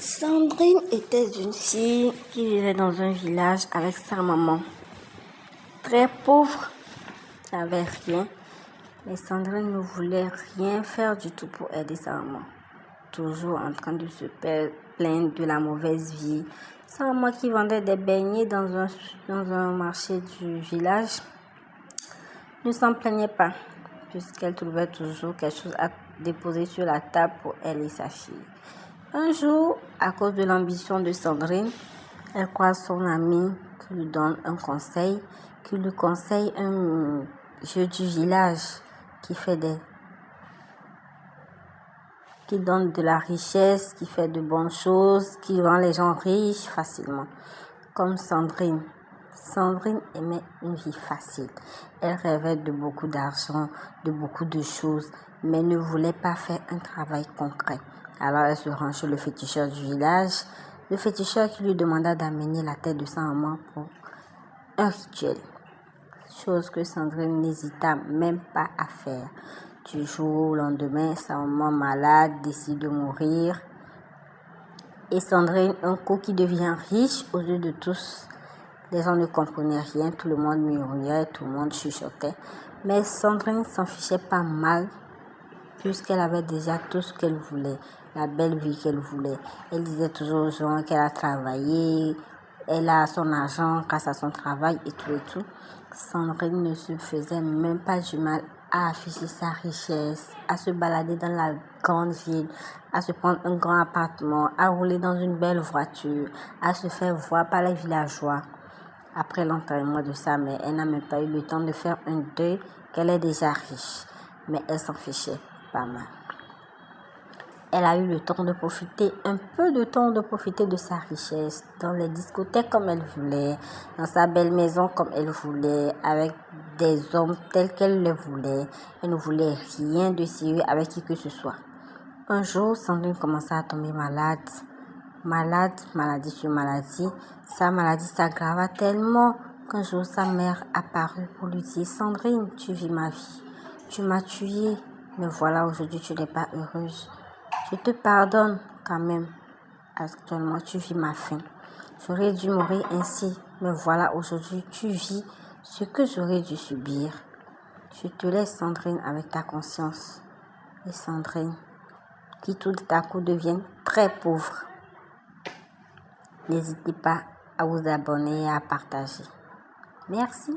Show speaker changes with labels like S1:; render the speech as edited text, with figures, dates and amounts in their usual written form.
S1: Sandrine était une fille qui vivait dans un village avec sa maman. Très pauvre, n'avait rien, mais Sandrine ne voulait rien faire du tout pour aider sa maman. Toujours en train de se plaindre de la mauvaise vie. Sa maman qui vendait des beignets dans un marché du village ne s'en plaignait pas, puisqu'elle trouvait toujours quelque chose à déposer sur la table pour elle et sa fille. Un jour, à cause de l'ambition de Sandrine, elle croise son amie qui lui donne un conseil, qui lui conseille un jeu du village qui donne de la richesse, qui fait de bonnes choses, qui rend les gens riches facilement. Comme Sandrine. Sandrine aimait une vie facile. Elle rêvait de beaucoup d'argent, de beaucoup de choses, mais ne voulait pas faire un travail concret. Alors elle se rend chez le féticheur du village, le féticheur qui lui demanda d'amener la tête de sa maman pour un rituel. Chose que Sandrine n'hésita même pas à faire. Du jour au lendemain, sa maman malade décide de mourir. Et Sandrine, un coup qui devient riche aux yeux de tous. Les gens ne comprenaient rien, tout le monde murmurait, tout le monde chuchotait. Mais Sandrine s'en fichait pas mal, puisqu'elle avait déjà tout ce qu'elle voulait, la belle vie qu'elle voulait. Elle disait toujours aux gens qu'elle a travaillé, elle a son argent grâce à son travail et tout. Sandrine ne se faisait même pas du mal à afficher sa richesse, à se balader dans la grande ville, à se prendre un grand appartement, à rouler dans une belle voiture, à se faire voir par les villageois. Après l'enterrement de sa mère, elle n'a même pas eu le temps de faire un deuil qu'elle est déjà riche. Mais elle s'en fichait pas mal. Elle a eu le temps de profiter, un peu de temps de profiter de sa richesse, dans les discothèques comme elle voulait, dans sa belle maison comme elle voulait, avec des hommes tels qu'elle les voulait. Elle ne voulait rien de sérieux avec qui que ce soit. Un jour, Sandrine commença à tomber malade. Maladie sur maladie. Sa maladie s'aggrava tellement qu'un jour sa mère apparut pour lui dire: Sandrine, tu vis ma vie. Tu m'as tuée, mais voilà, aujourd'hui tu n'es pas heureuse. Je te pardonne quand même. Actuellement, tu vis ma fin. J'aurais dû mourir ainsi, mais voilà, aujourd'hui tu vis ce que j'aurais dû subir. Je te laisse, Sandrine, avec ta conscience. Et Sandrine, qui tout à coup devient très pauvre. N'hésitez pas à vous abonner et à partager. Merci.